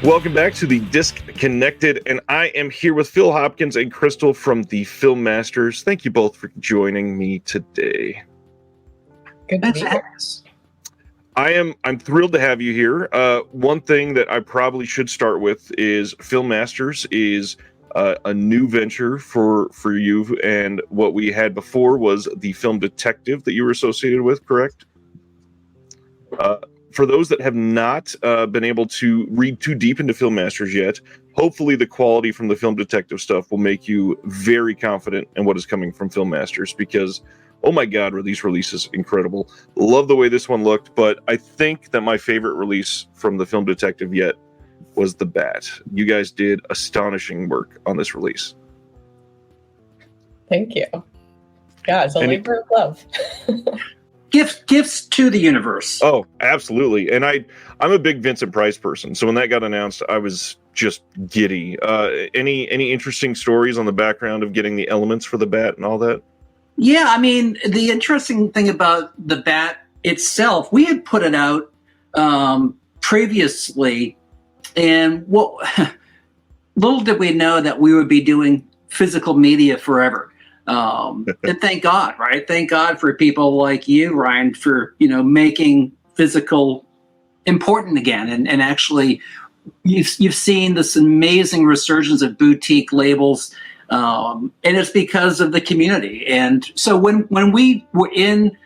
Welcome back to the Disconnected, and I am here with Phil Hopkins and Krystal from the Film Masters. Thank you both for joining me today. Good to be here. I'm thrilled to have you here. One thing that I probably should start with is Film Masters is a new venture for you, and what we had before was the Film Detective that you were associated with, correct? For those that have not been able to read too deep into Film Masters yet, hopefully the quality from the Film Detective stuff will make you very confident in what is coming from Film Masters, because, oh my God, were these releases incredible. Love the way this one looked, but I think that my favorite release from the Film Detective yet was The Bat. You guys did astonishing work on this release. Thank you. Yeah, it's a labor of love. Gifts to the universe. Oh, absolutely. And I'm a big Vincent Price person, so when that got announced, I was just giddy. Any interesting stories on the background of getting the elements for the Bat and all that? Yeah, I mean, the interesting thing about the Bat itself, we had put it out previously, and little did we know that we would be doing physical media forever. And thank God, right? Thank God for people like you, Ryan, for making physical important again. And actually, you've seen this amazing resurgence of boutique labels, and it's because of the community. And so when we were in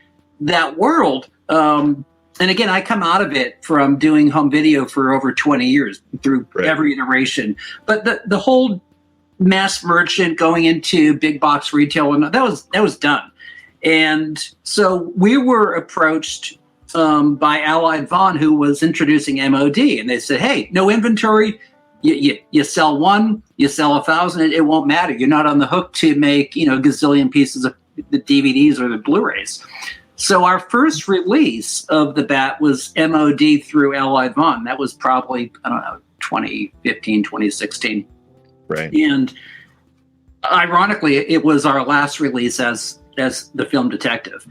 that world, and again, I come out of it from doing home video for over 20 years through every iteration, but the whole mass merchant going into big box retail, and that was done. And so we were approached by Allied Vaughn, who was introducing MOD, and they said, hey, no inventory, you sell one, you sell 1,000, it won't matter, you're not on the hook to make a gazillion pieces of the DVDs or the Blu-rays. So our first release of the Bat was MOD through Allied Vaughn. That was probably 2015, 2016. Right. And ironically, it was our last release as the Film Detective.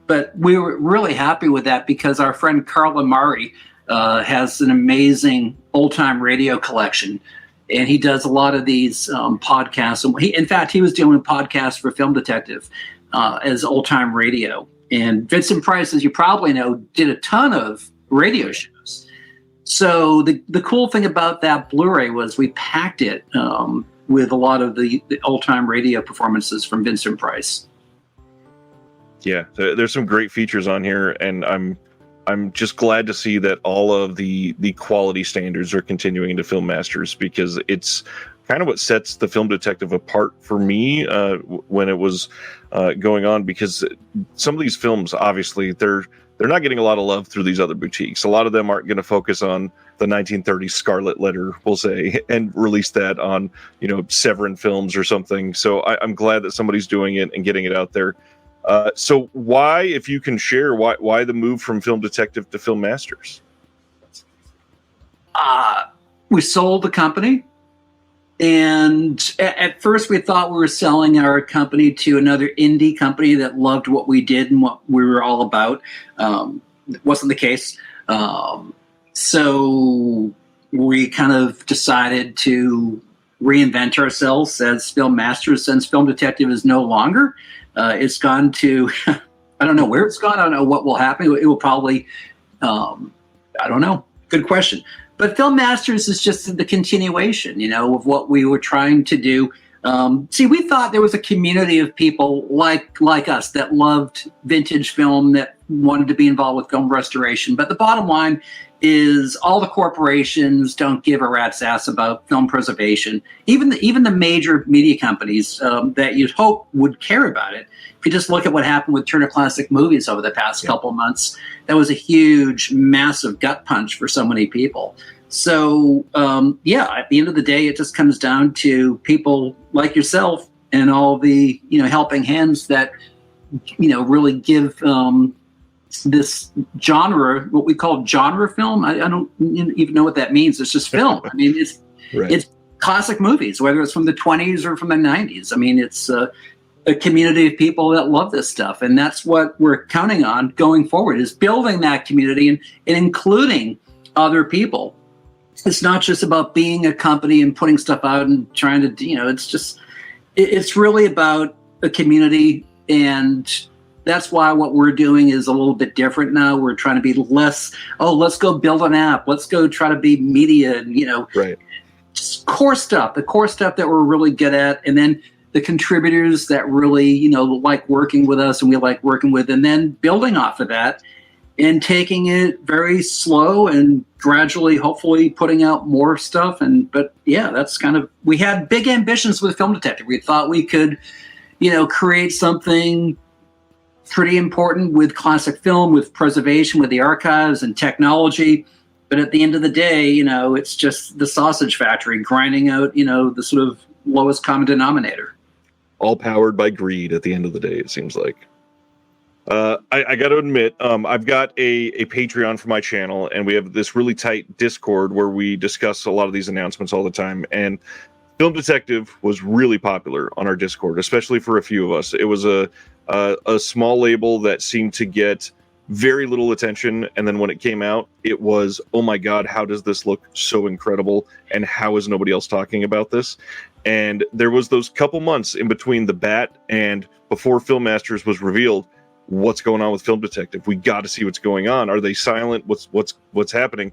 But we were really happy with that because our friend Carl Amari has an amazing old-time radio collection. And he does a lot of these podcasts. And in fact, he was doing podcasts for Film Detective as old-time radio. And Vincent Price, as you probably know, did a ton of radio shows. So the cool thing about that Blu-ray was we packed it with a lot of the old-time radio performances from Vincent Price. Yeah, there's some great features on here, and I'm just glad to see that all of the quality standards are continuing to Film Masters, because it's kind of what sets the Film Detective apart for me when it was going on, because some of these films, obviously, they're not getting a lot of love through these other boutiques. A lot of them aren't going to focus on the 1930s Scarlet Letter, we'll say, and release that on, Severin Films or something. So I'm glad that somebody's doing it and getting it out there. So why, if you can share, why the move from Film Detective to Film Masters? We sold the company. And at first we thought we were selling our company to another indie company that loved what we did and what we were all about. It wasn't the case. So we kind of decided to reinvent ourselves as Film Masters, since Film Detective is no longer. It's gone to, I don't know where it's gone. I don't know what will happen. It will probably, I don't know. Good question. But Film Masters is just the continuation, of what we were trying to do. See, we thought there was a community of people like us that loved vintage film, that wanted to be involved with film restoration. But the bottom line is all the corporations don't give a rat's ass about film preservation. Even the major media companies that you'd hope would care about it. If you just look at what happened with Turner Classic Movies over the past couple months, that was a huge, massive gut punch for so many people. So, at the end of the day, it just comes down to people like yourself and all the, helping hands that, really give this genre, what we call genre film. I don't even know what that means. It's just film. I mean, it's classic movies, whether it's from the 20s or from the 90s. I mean, it's a community of people that love this stuff. And that's what we're counting on going forward, is building that community and including other people it's not just about being a company and putting stuff out and trying to, it's really about a community. And that's why what we're doing is a little bit different now. We're trying to be less, let's go build an app. Let's go try to be media and, right. Just the core stuff that we're really good at. And then the contributors that really, like working with us and we like working with, and then building off of that and taking it very slow and gradually, hopefully putting out more stuff. But yeah, that's we had big ambitions with Film Detective. We thought we could, create something pretty important with classic film, with preservation, with the archives and technology. But at the end of the day, it's just the sausage factory grinding out, the sort of lowest common denominator. All powered by greed at the end of the day, it seems like. I got to admit, I've got a Patreon for my channel, and we have this really tight Discord where we discuss a lot of these announcements all the time. And Film Detective was really popular on our Discord, especially for a few of us. It was a small label that seemed to get very little attention, and then when it came out, it was, oh my god, how does this look so incredible, and how is nobody else talking about this? And there was those couple months in between the bat and before Film Masters was revealed. What's going on with Film Detective? We got to see what's going on. Are they silent? What's happening?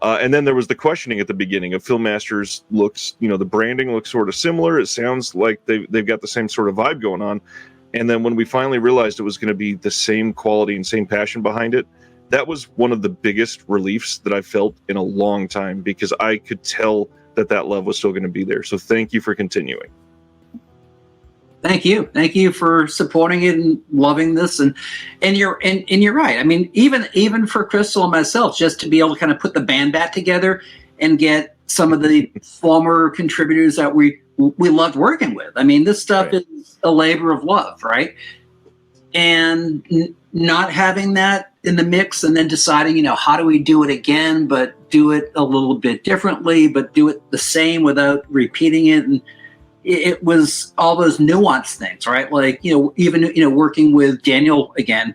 And then there was the questioning at the beginning of Film Masters. Looks, the branding looks sort of similar. It sounds like they've got the same sort of vibe going on. And then when we finally realized it was going to be the same quality and same passion behind it, that was one of the biggest reliefs that I felt in a long time, because I could tell that love was still going to be there. So thank you for continuing. Thank you for supporting it and loving this. And you're right. I mean, even for Krystal and myself, just to be able to kind of put the band back together and get some of the former contributors that we loved working with. I mean, this stuff right. is a labor of love, right? And not having that in the mix and then deciding, how do we do it again, but do it a little bit differently, but do it the same without repeating it. And it was all those nuanced things, right? Like, even, working with Daniel again,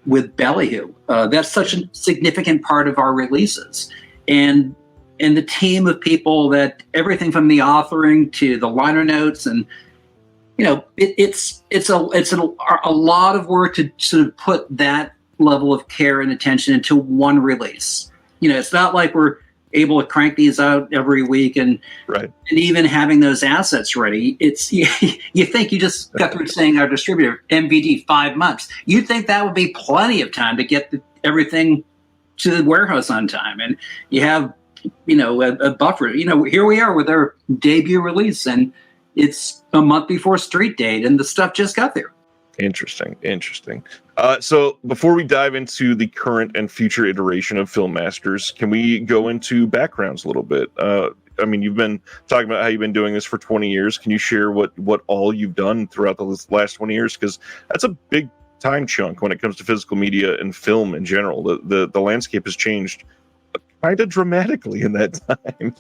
with Ballyhoo, that's such a significant part of our releases. And the team of people that everything from the authoring to the liner notes, and it's a lot of work to sort of put that level of care and attention into one release. It's not like we're able to crank these out every week, and right. And even having those assets ready. It's you think you just got through saying our distributor MVD 5 months. You'd think that would be plenty of time to get everything to the warehouse on time, and you have a buffer. Here we are with our debut release, and it's a month before street date, and the stuff just got there. Interesting. So before we dive into the current and future iteration of Film Masters, can we go into backgrounds a little bit? I mean, you've been talking about how you've been doing this for 20 years. Can you share what all you've done throughout the last 20 years? Because that's a big time chunk when it comes to physical media and film in general. The landscape has changed kind of dramatically in that time.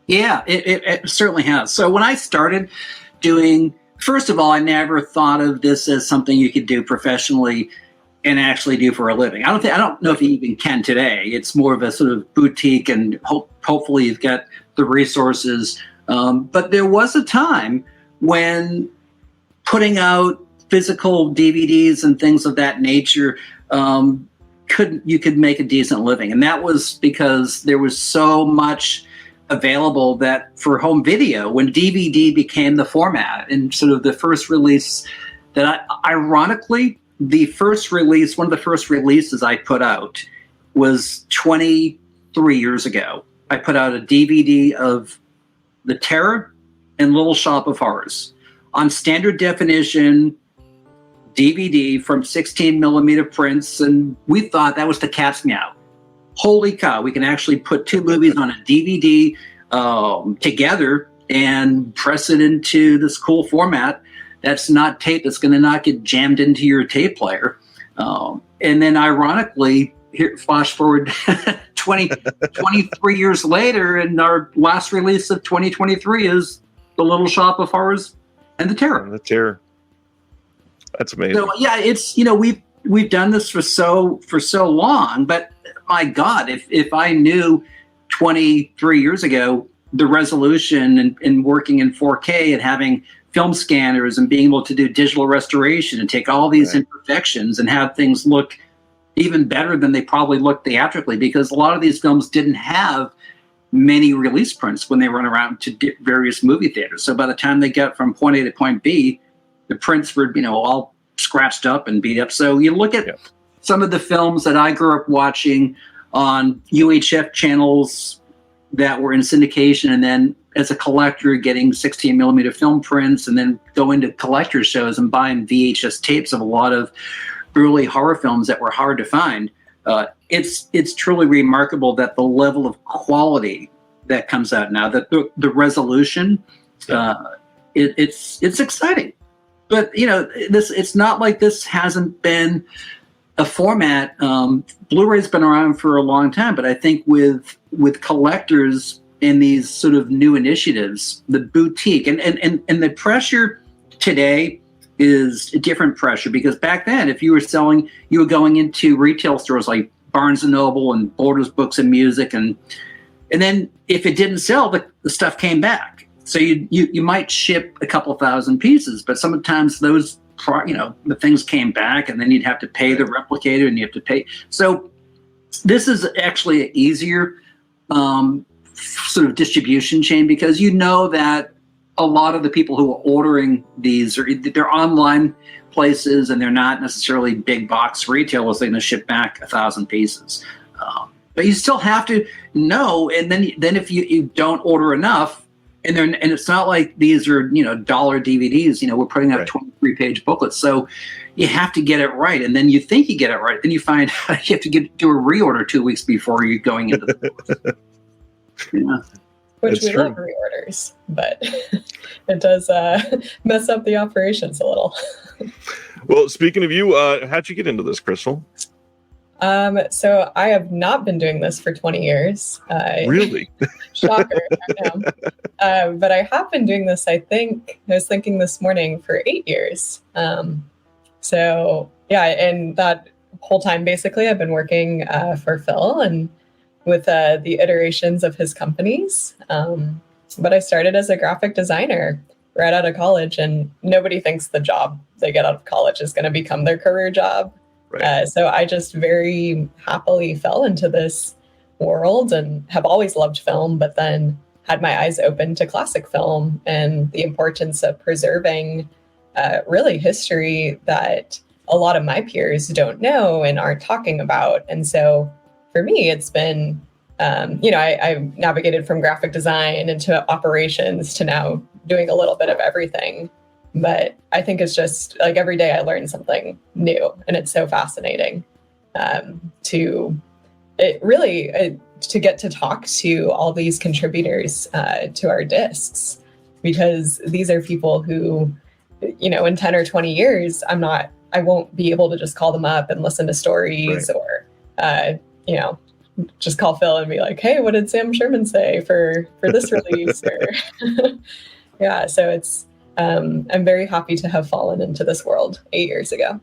Yeah, it certainly has. So when I started doing, first of all, I never thought of this as something you could do professionally and actually do for a living. I don't know if you even can today. It's more of a sort of boutique, and hopefully you've got the resources. But there was a time when putting out physical DVDs and things of that nature, you could make a decent living. And that was because there was so much available that for home video, when DVD became the format, and sort of the first release that ironically, one of the first releases I put out was 23 years ago. I put out a DVD of The Terror and Little Shop of Horrors on standard definition DVD from 16 millimeter prints, and we thought that was the cat's meow. Holy cow, we can actually put two movies on a DVD together and press it into this cool format that's not tape, that's going to not get jammed into your tape player. And then ironically, here, flash forward 23 years later, and our last release of 2023 is The Little Shop of Horrors and The Terror. The Terror. That's amazing. So yeah, it's, we've done this for so long, but my God, if I knew 23 years ago the resolution and working in 4K and having film scanners and being able to do digital restoration and take all these imperfections and have things look even better than they probably look theatrically, because a lot of these films didn't have many release prints when they run around to various movie theaters. So by the time they got from point A to point B, the prints were, all scratched up and beat up. So you look at some of the films that I grew up watching on UHF channels that were in syndication, and then as a collector getting 16 millimeter film prints, and then going to collector shows and buying VHS tapes of a lot of early horror films that were hard to find. It's truly remarkable that the level of quality that comes out now, that the resolution, it's exciting. But it's not like this hasn't been a format. Blu-ray's been around for a long time, but I think with collectors and these sort of new initiatives, the boutique and the pressure today is a different pressure, because back then, if you were going into retail stores like Barnes and Noble and Borders Books and Music, and then if it didn't sell, the stuff came back. So you might ship a couple thousand pieces, but sometimes those the things came back, and then you'd have to pay the replicator, and you have to pay. So this is actually an easier sort of distribution chain, because that a lot of the people who are ordering these they're online places, and they're not necessarily big box retailers. They're going to ship back 1,000 pieces, but you still have to know. And then if you don't order enough, and it's not like these are dollar DVDs. We're putting out 23-page booklets, so you have to get it right. And then you think you get it right, then you find you have to do a reorder 2 weeks before you're going into the booklets. Which we love reorders, but it does mess up the operations a little. Well, speaking of you, how'd you get into this, Krystal? So I have not been doing this for 20 years. Really? Shocker, I know. But I have been doing this, I was thinking this morning, for 8 years. So yeah, and that whole time, basically, I've been working for Phil and with the iterations of his companies. But I started as a graphic designer right out of college, and nobody thinks the job they get out of college is going to become their career job. Right. So I just very happily fell into this world and have always loved film, but then had my eyes open to classic film and the importance of preserving really history that a lot of my peers don't know and aren't talking about. And so for me, it's been, I navigated from graphic design into operations to now doing a little bit of everything. But I think it's just like every day I learn something new, and it's so fascinating to get to talk to all these contributors to our discs, because these are people who, in 10 or 20 years, I won't be able to just call them up and listen to stories or, just call Phil and be like, hey, what did Sam Sherman say for this release? Yeah, so it's, I'm very happy to have fallen into this world 8 years ago.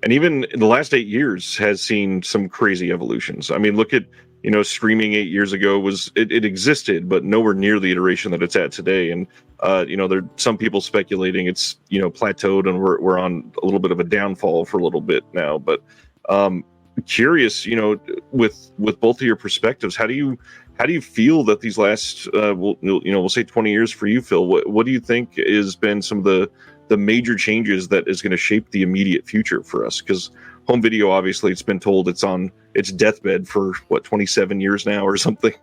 And even the last 8 years has seen some crazy evolutions. I mean, look at, streaming 8 years ago it existed, but nowhere near the iteration that it's at today. And, there some people speculating it's, plateaued and we're on a little bit of a downfall for a little bit now. But curious, with both of your perspectives, how do you feel that these last, we'll say 20 years for you, Phil? What do you think has been some of the major changes that is going to shape the immediate future for us? Because home video, obviously, it's been told it's on its deathbed for 27 years now or something.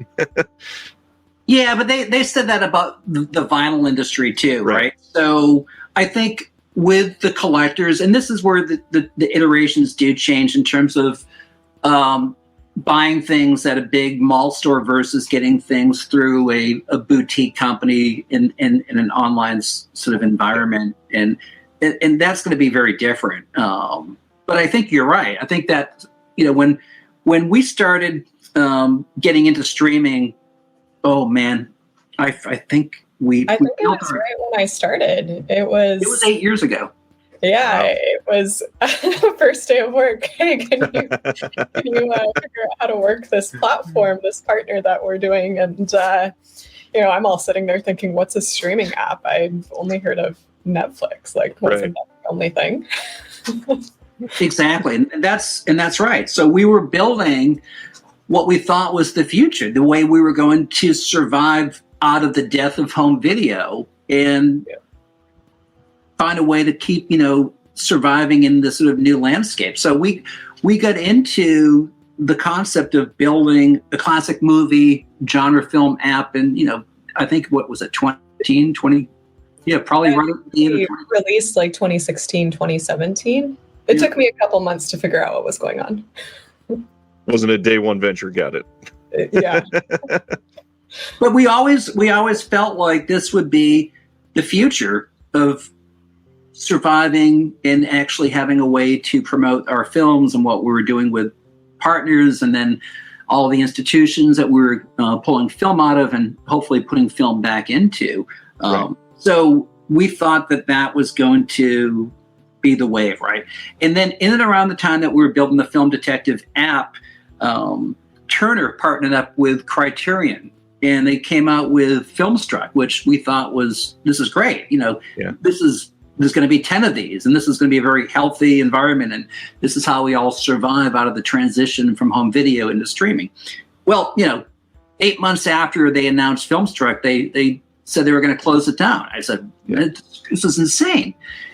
Yeah, but they said that about the vinyl industry too, right? So I think with the collectors, and this is where the iterations do change in terms of buying things at a big mall store versus getting things through a boutique company in an online sort of environment, and that's going to be very different. But I think you're right. I think that when we started getting into streaming, oh man, I think it was right when I started. It was 8 years ago. Yeah, Wow. it was first day of work. Hey, can you figure out how to work this platform, this partner that we're doing? And I'm all sitting there thinking, what's a streaming app? I've only heard of Netflix. Like, wasn't that the only thing? Exactly. And that's right. So we were building what we thought was the future, the way we were going to survive out of the death of home video and find a way to keep, surviving in this sort of new landscape. So we got into the concept of building a classic movie genre film app. And, I think, what was it, 2019, probably right at the end of released like 2016, 2017. It took me a couple months to figure out what was going on. Wasn't a day one venture, got it. Yeah. But we always felt like this would be the future of surviving and actually having a way to promote our films and what we were doing with partners, and then all the institutions that we were pulling film out of and hopefully putting film back into. So we thought that was going to be the wave, right? And then in and around the time that we were building the Film Detective app, Turner partnered up with Criterion, and they came out with Filmstruck, which we thought this is great. There's going to be 10 of these, and this is going to be a very healthy environment, and this is how we all survive out of the transition from home video into streaming. Well, 8 months after they announced Filmstruck, they said they were going to close it down. I said, this is insane.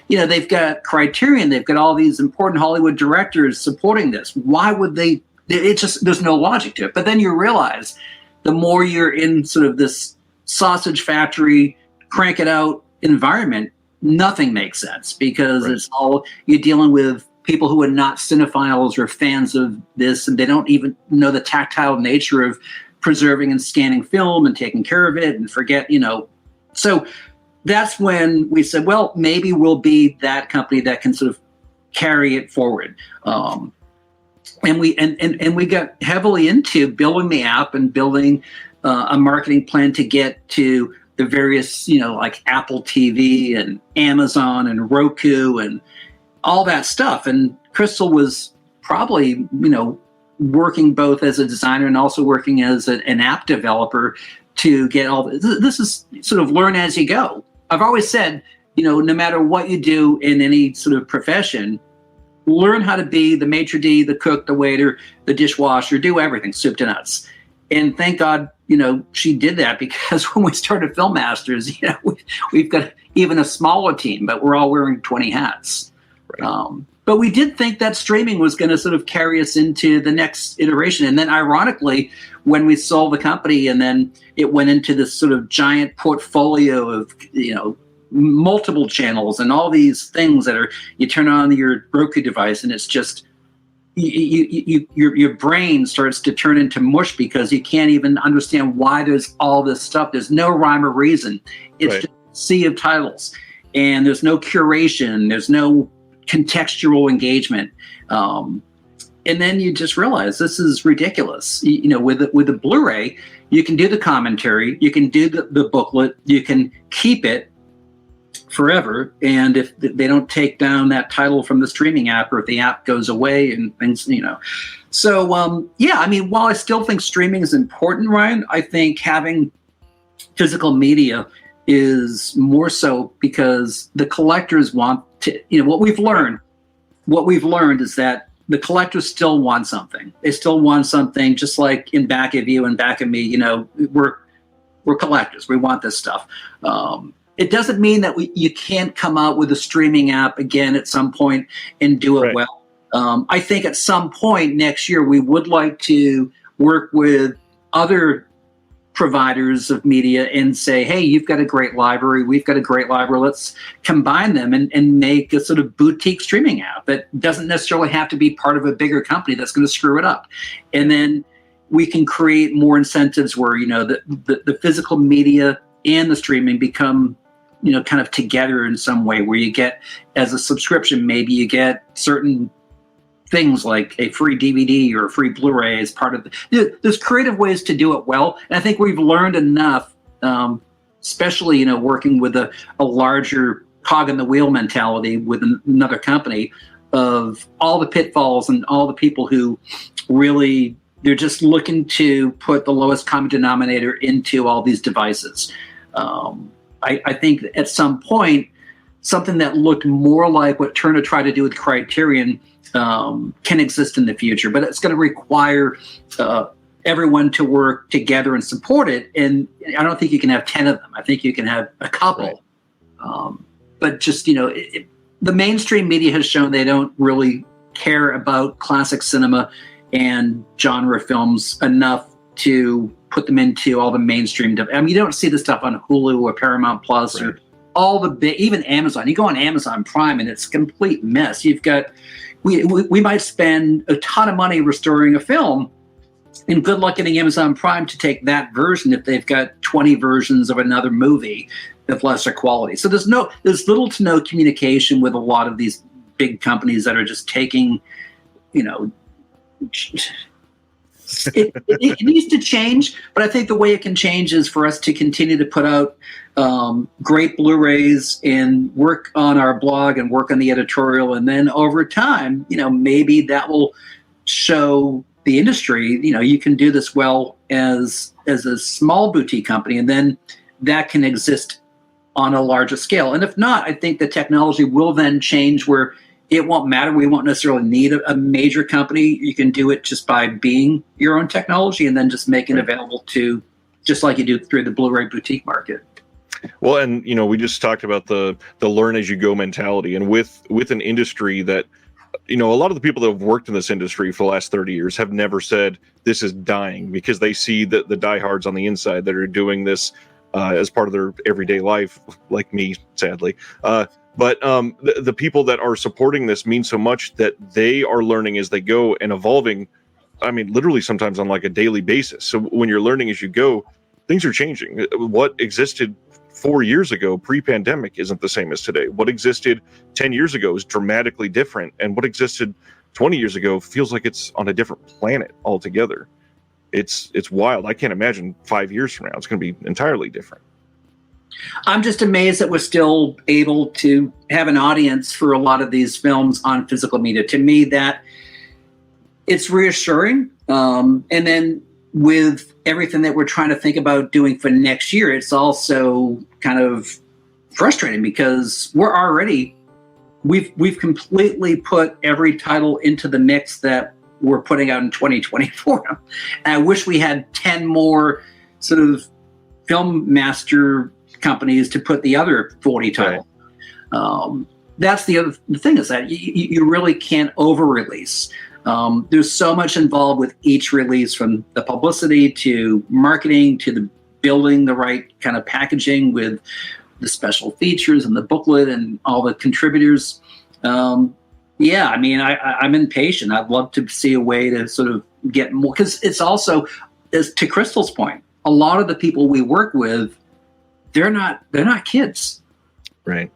They've got Criterion, they've got all these important Hollywood directors supporting this. Why would they? There's no logic to it. But then you realize the more you're in sort of this sausage factory, crank it out environment, nothing makes sense, because it's all, you're dealing with people who are not cinephiles or fans of this, and they don't even know the tactile nature of preserving and scanning film and taking care of it, and forget, So that's when we said, well, maybe we'll be that company that can sort of carry it forward. And we got heavily into building the app and building a marketing plan to get to the various, like Apple TV and Amazon and Roku and all that stuff. And Krystal was probably, working both as a designer and also working as an app developer to get all this is sort of learn as you go. I've always said, no matter what you do in any sort of profession, learn how to be the maitre d', the cook, the waiter, the dishwasher, do everything, soup to nuts. And thank God, she did that, because when we started Film Masters, we've got even a smaller team, but we're all wearing 20 hats. Right. But we did think that streaming was going to sort of carry us into the next iteration. And then ironically, when we sold the company and then it went into this sort of giant portfolio of, multiple channels and all these things that are, you turn on your Roku device and it's just, your brain starts to turn into mush, because you can't even understand why there's all this stuff. There's no rhyme or reason. It's just a sea of titles, and there's no curation. There's no contextual engagement. And then you just realize this is ridiculous. With the Blu-ray, you can do the commentary, you can do the booklet, you can keep it forever, and if they don't take down that title from the streaming app, or if the app goes away and things, So while I still think streaming is important, Ryan, I think having physical media is more so, because the collectors want to, what we've learned is that the collectors still want something. They still want something, just like in back of you and back of me, we're collectors. We want this stuff. It doesn't mean that you can't come out with a streaming app again at some point and do it well. I think at some point next year, we would like to work with other providers of media and say, hey, you've got a great library, we've got a great library, let's combine them and make a sort of boutique streaming app that doesn't necessarily have to be part of a bigger company that's going to screw it up. And then we can create more incentives where, the physical media and the streaming become, kind of together in some way, where you get, as a subscription, maybe you get certain things like a free DVD or a free Blu-ray as part of there's creative ways to do it well. And I think we've learned enough, especially, working with a larger cog in the wheel mentality with another company of all the pitfalls and all the people who really, they're just looking to put the lowest common denominator into all these devices. I think at some point, something that looked more like what Turner tried to do with Criterion can exist in the future, but it's going to require everyone to work together and support it. And I don't think you can have 10 of them. I think you can have a couple. Right. But just, the mainstream media has shown they don't really care about classic cinema and genre films enough to put them into all the mainstream. I mean, you don't see this stuff on Hulu or Paramount Plus or all the big, even Amazon. You go on Amazon Prime and it's a complete mess. You've got, we might spend a ton of money restoring a film, and good luck getting Amazon Prime to take that version if they've got 20 versions of another movie of lesser quality. So there's little to no communication with a lot of these big companies that are just taking, it needs to change, but I think the way it can change is for us to continue to put out great Blu-rays and work on our blog and work on the editorial. And then over time, maybe that will show the industry, you can do this well as a small boutique company, and then that can exist on a larger scale. And if not, I think the technology will then change where it won't matter. We won't necessarily need a major company. You can do it just by being your own technology and then just make it available to, just like you do through the Blu-ray boutique market. Well, and, we just talked about the learn as you go mentality, and with an industry that, a lot of the people that have worked in this industry for the last 30 years have never said this is dying, because they see the diehards on the inside that are doing this as part of their everyday life, like me, sadly. But the people that are supporting this mean so much that they are learning as they go and evolving. I mean, literally sometimes on like a daily basis. So when you're learning as you go, things are changing. What existed 4 years ago, pre-pandemic, isn't the same as today. What existed 10 years ago is dramatically different. And what existed 20 years ago feels like it's on a different planet altogether. It's wild. I can't imagine 5 years from now it's going to be entirely different. I'm just amazed that we're still able to have an audience for a lot of these films on physical media. To me, that it's reassuring. And then with everything that we're trying to think about doing for next year, it's also kind of frustrating because we've completely put every title into the mix that we're putting out in 2024. And I wish we had 10 more sort of film master companies to put the other 40 titles. Right. That's the thing is that you really can't over-release. There's so much involved with each release, from the publicity to marketing to the building the right kind of packaging with the special features and the booklet and all the contributors. Yeah, I mean, I'm impatient. I'd love to see a way to sort of get more, because it's also, as to Krystal's point, a lot of the people we work with, they're not kids. Right.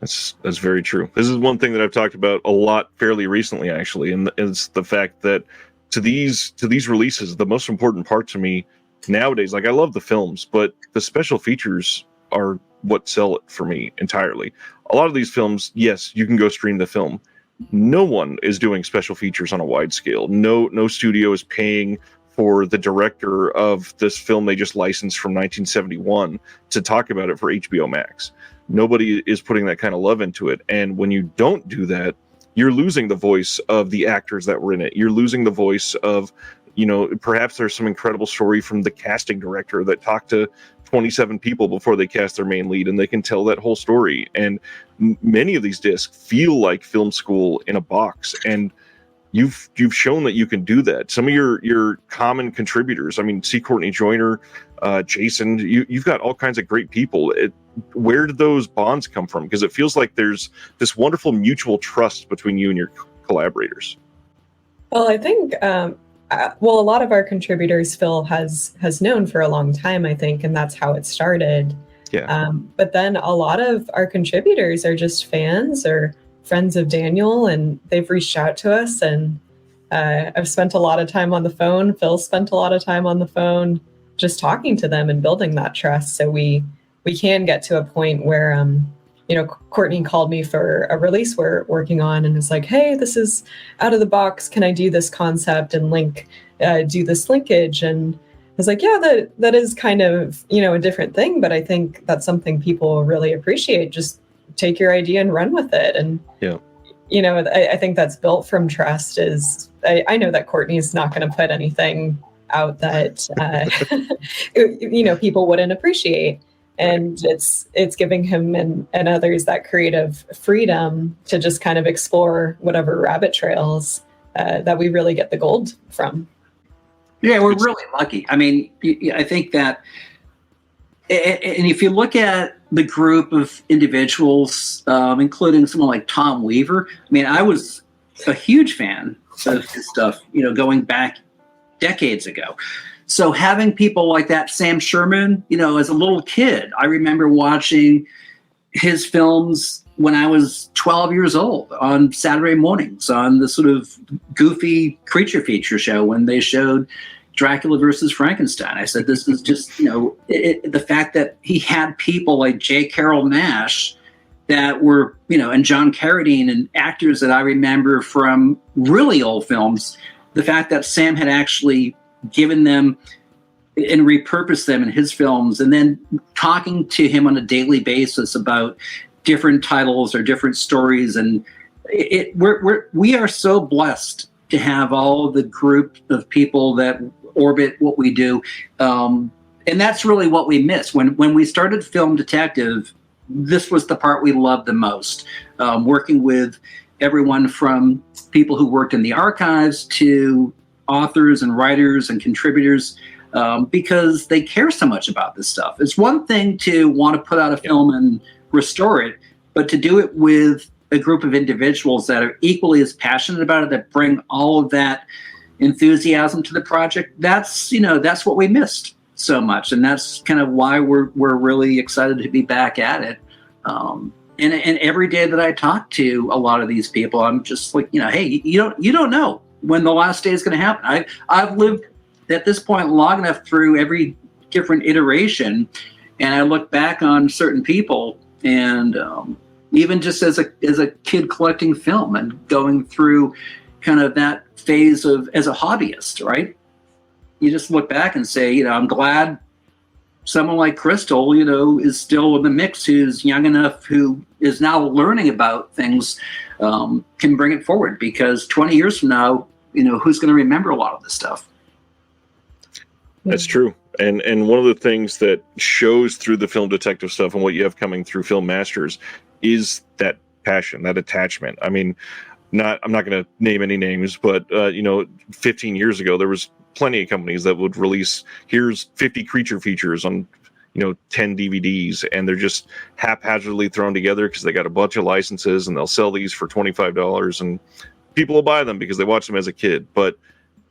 That's very true. This is one thing that I've talked about a lot fairly recently, actually, and it's the fact that to these releases, the most important part to me nowadays, like I love the films, but the special features are what sell it for me entirely. A lot of these films, yes, you can go stream the film. No one is doing special features on a wide scale. No studio is paying for the director of this film they just licensed from 1971 to talk about it for HBO Max. Nobody is putting that kind of love into it. And when you don't do that, you're losing the voice of the actors that were in it. You're losing the voice of, perhaps there's some incredible story from the casting director that talked to 27 people before they cast their main lead, and they can tell that whole story. And many of these discs feel like film school in a box. And you've shown that you can do that. Some of your common contributors, I mean, C. Courtney Joyner, Jason, you've got all kinds of great people. Where did those bonds come from? Because it feels like there's this wonderful mutual trust between you and your collaborators. Well, I think, a lot of our contributors Phil has known for a long time, I think, and that's how it started. Yeah. But then a lot of our contributors are just fans or friends of Daniel, and they've reached out to us, and I've spent a lot of time on the phone. Phil spent a lot of time on the phone just talking to them and building that trust. So we can get to a point where, Courtney called me for a release we're working on and is like, hey, this is out of the box. Can I do this concept and do this linkage? And I was like, yeah, that is kind of, a different thing, but I think that's something people really appreciate. Just take your idea and run with it. And, I think that's built from trust. I know that Courtney's not going to put anything out that, people wouldn't appreciate. And it's giving him and others that creative freedom to just kind of explore whatever rabbit trails that we really get the gold from. Yeah, we're really lucky. I mean, I think that, and if you look at the group of individuals, including someone like Tom Weaver, I mean, I was a huge fan of his stuff, going back decades ago. So having people like that, Sam Sherman, as a little kid, I remember watching his films when I was 12 years old on Saturday mornings on the sort of goofy creature feature show when they showed Dracula versus Frankenstein. I said, this is just, the fact that he had people like J. Carrol Naish that were, and John Carradine and actors that I remember from really old films, the fact that Sam had actually given them and repurposed them in his films, and then talking to him on a daily basis about different titles or different stories. And we are so blessed to have all of the group of people that orbit what we do. And that's really what we miss. When we started Film Detective, this was the part we loved the most. Working with everyone from people who worked in the archives to authors and writers and contributors, because they care so much about this stuff. It's one thing to want to put out a film and restore it, but to do it with a group of individuals that are equally as passionate about it, that bring all of that enthusiasm to the project, that's what we missed so much. And that's kind of why we're really excited to be back at it. And every day that I talk to a lot of these people, I'm just like, hey, you don't know when the last day is going to happen. I've lived at this point long enough through every different iteration, and I look back on certain people, and even just as a kid collecting film and going through kind of that phase of as a hobbyist, right? You just look back and say, I'm glad someone like Krystal, is still in the mix, who's young enough, who is now learning about things, can bring it forward, because 20 years from now, who's going to remember a lot of this stuff? That's true. And one of the things that shows through the Film Detective stuff and what you have coming through Film Masters is that passion, that attachment. I mean, I'm not going to name any names, but 15 years ago, there was plenty of companies that would release, here's 50 creature features on 10 DVDs, and they're just haphazardly thrown together because they got a bunch of licenses, and they'll sell these for $25, and people will buy them because they watched them as a kid. But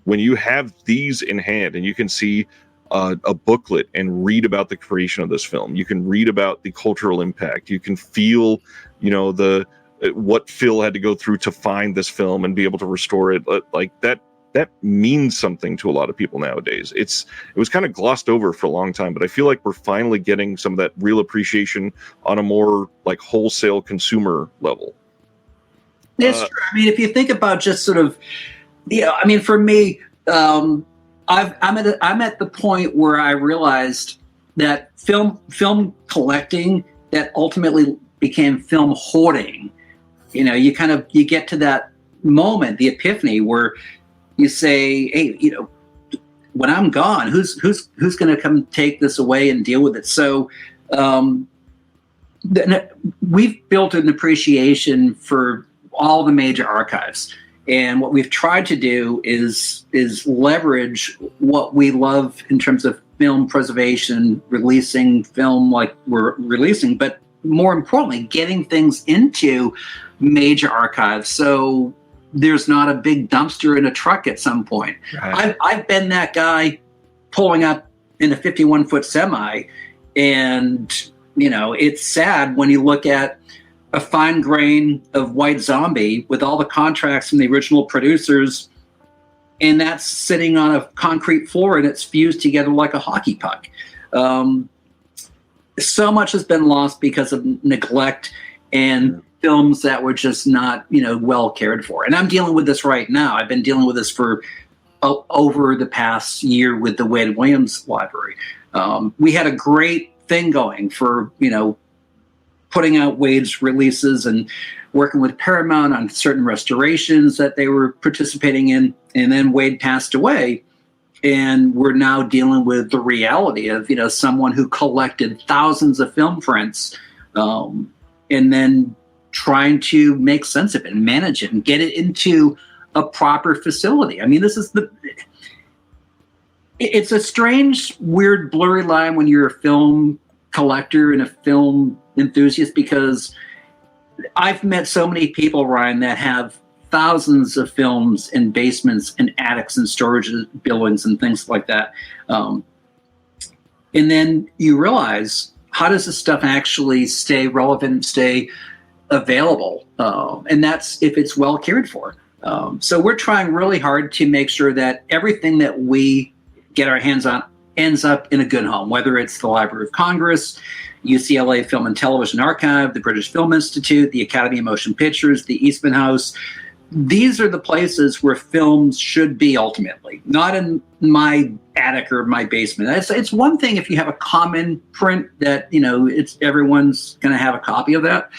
when you have these in hand and you can see a booklet and read about the creation of this film, you can read about the cultural impact, you can feel what Phil had to go through to find this film and be able to restore it, like that means something to a lot of people nowadays. It was kind of glossed over for a long time, but I feel like we're finally getting some of that real appreciation on a more like wholesale consumer level. It's true. I mean, if you think about just sort of, for me, I'm at the point where I realized that film collecting that ultimately became film hoarding. You get to that moment, the epiphany, where you say, hey, when I'm gone, who's going to come take this away and deal with it? So we've built an appreciation for all the major archives. And what we've tried to do is leverage what we love in terms of film preservation, releasing film like we're releasing, but more importantly, getting things into major archives. So there's not a big dumpster in a truck at some point. Right. I've been that guy pulling up in a 51-foot semi, and it's sad when you look at a fine grain of White Zombie with all the contracts from the original producers, and that's sitting on a concrete floor and it's fused together like a hockey puck. So much has been lost because of neglect and films that were just not, well cared for. And I'm dealing with this right now. I've been dealing with this for over the past year with the Wade Williams Library. We had a great thing going for, putting out Wade's releases and working with Paramount on certain restorations that they were participating in. And then Wade passed away. And we're now dealing with the reality of, someone who collected thousands of film prints, and then trying to make sense of it and manage it and get it into a proper facility. I mean, it's a strange, weird, blurry line when you're a film collector and a film enthusiast, because I've met so many people, Ryan, that have thousands of films in basements and attics and storage buildings and things like that. And then you realize, how does this stuff actually stay relevant, stay available? And that's if it's well cared for. So we're trying really hard to make sure that everything that we get our hands on ends up in a good home, whether it's the Library of Congress, UCLA Film and Television Archive, the British Film Institute, the Academy of Motion Pictures, the Eastman House. These are the places where films should be ultimately, not in my attic or my basement. It's one thing if you have a common print that, it's everyone's going to have a copy of that.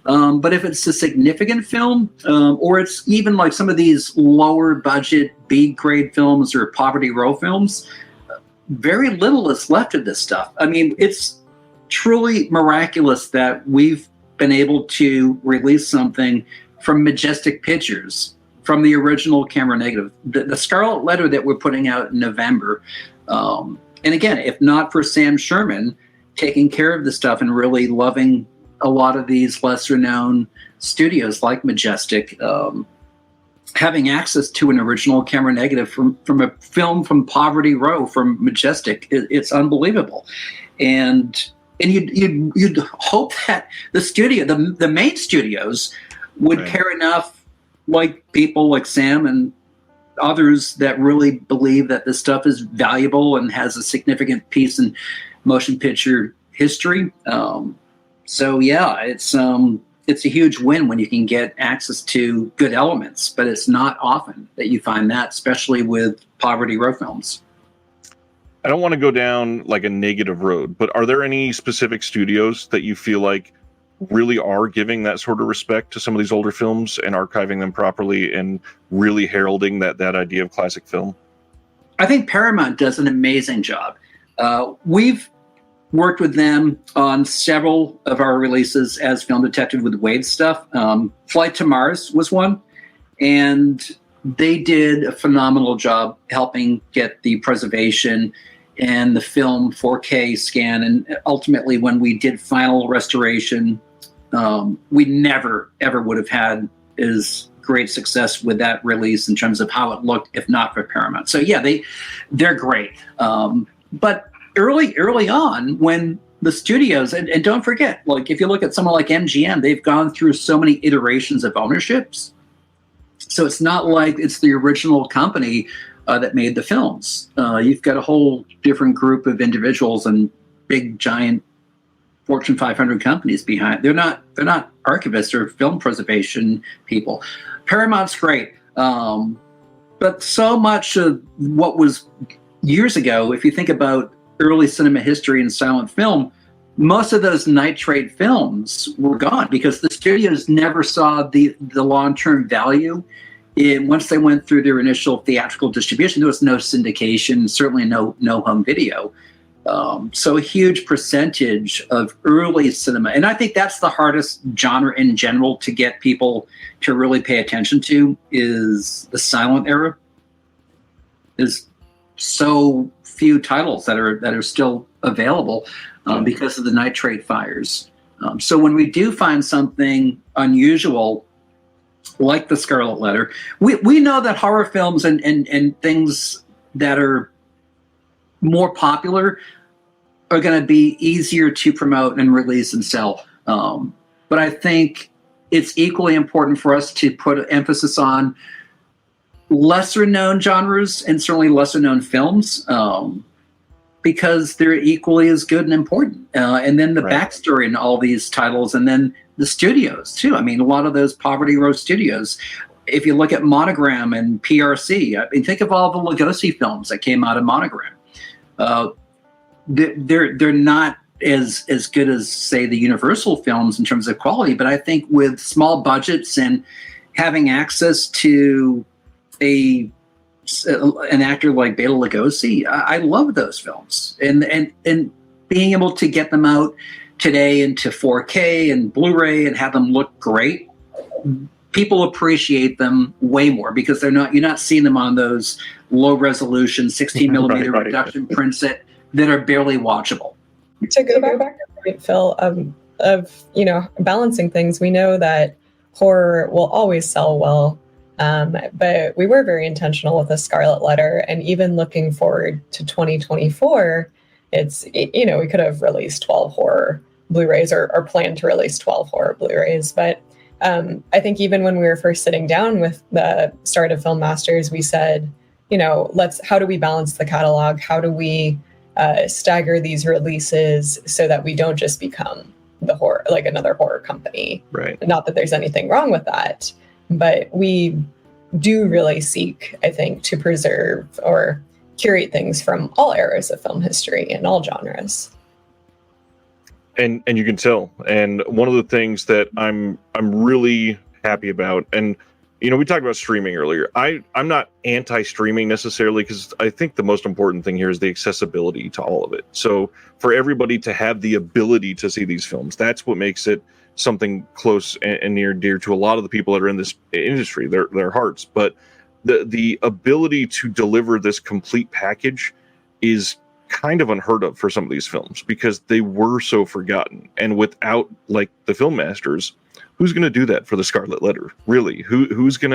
But if it's a significant film, or it's even like some of these lower budget B grade films or Poverty Row films, very little is left of this stuff. I mean, it's truly miraculous that we've been able to release something from Majestic Pictures, from the original camera negative, the Scarlet Letter that we're putting out in November. And again, if not for Sam Sherman taking care of the stuff and really loving a lot of these lesser known studios like Majestic, having access to an original camera negative from a film from Poverty Row from Majestic, it's unbelievable. And you'd hope that the studio, the main studios, would care enough, like people like Sam and others that really believe that this stuff is valuable and has a significant piece in motion picture history. So yeah, it's a huge win when you can get access to good elements, but it's not often that you find that, especially with Poverty Row films. I don't want to go down like a negative road, but are there any specific studios that you feel like really are giving that sort of respect to some of these older films and archiving them properly and really heralding that idea of classic film? I think Paramount does an amazing job. We've worked with them on several of our releases as Film Detective with Wade stuff. Flight to Mars was one, and they did a phenomenal job helping get the preservation and the film 4K scan. And ultimately, when we did final restoration, we never, ever would have had as great success with that release in terms of how it looked, if not for Paramount. So yeah, they're great. But early on, when the studios, and don't forget, like if you look at someone like MGM, they've gone through so many iterations of ownerships. So it's not like it's the original company that made the films. You've got a whole different group of individuals and big, giant Fortune 500 companies behind. They're not archivists or film preservation people. Paramount's great, but so much of what was years ago, if you think about early cinema history and silent film, most of those nitrate films were gone because the studios never saw the long-term value. Once they went through their initial theatrical distribution, there was no syndication, certainly no home video. So a huge percentage of early cinema, and I think that's the hardest genre in general to get people to really pay attention to, is the silent era. There's so few titles that are still available because of the nitrate fires. So when we do find something unusual, like the Scarlet Letter, we know that horror films and things that are more popular are going to be easier to promote and release and sell. But I think it's equally important for us to put emphasis on lesser known genres and certainly lesser known films, because they're equally as good and important. And then the Right. backstory in all these titles, and then the studios too. I mean, a lot of those Poverty Row studios. If you look at Monogram and PRC, I mean, think of all the Lugosi films that came out of Monogram. They're not as good as, say, the Universal films in terms of quality, but I think with small budgets and having access to an actor like Bela Lugosi, I love those films, and being able to get them out today into 4K and Blu-ray and have them look great, people appreciate them way more because you're not seeing them on those low resolution 16 millimeter Right. reduction prints that are barely watchable. To go back to your point, Phil, of balancing things, we know that horror will always sell well, but we were very intentional with the Scarlet Letter, and even looking forward to 2024, we could have released 12 horror Blu-rays or planned to release 12 horror Blu-rays, but I think even when we were first sitting down with the start of Film Masters, we said, how do we balance the catalog? How do we stagger these releases so that we don't just become another horror company? Right. Not that there's anything wrong with that, but we do really seek, I think, to preserve or curate things from all eras of film history and all genres. And you can tell. And one of the things that I'm really happy about, and we talked about streaming earlier. I'm not anti-streaming necessarily, because I think the most important thing here is the accessibility to all of it. So for everybody to have the ability to see these films, that's what makes it something close and near and dear to a lot of the people that are in this industry, their hearts. But the ability to deliver this complete package is kind of unheard of for some of these films, because they were so forgotten. And without the Film Masters, who's going to do that for the Scarlet Letter? Really, who's going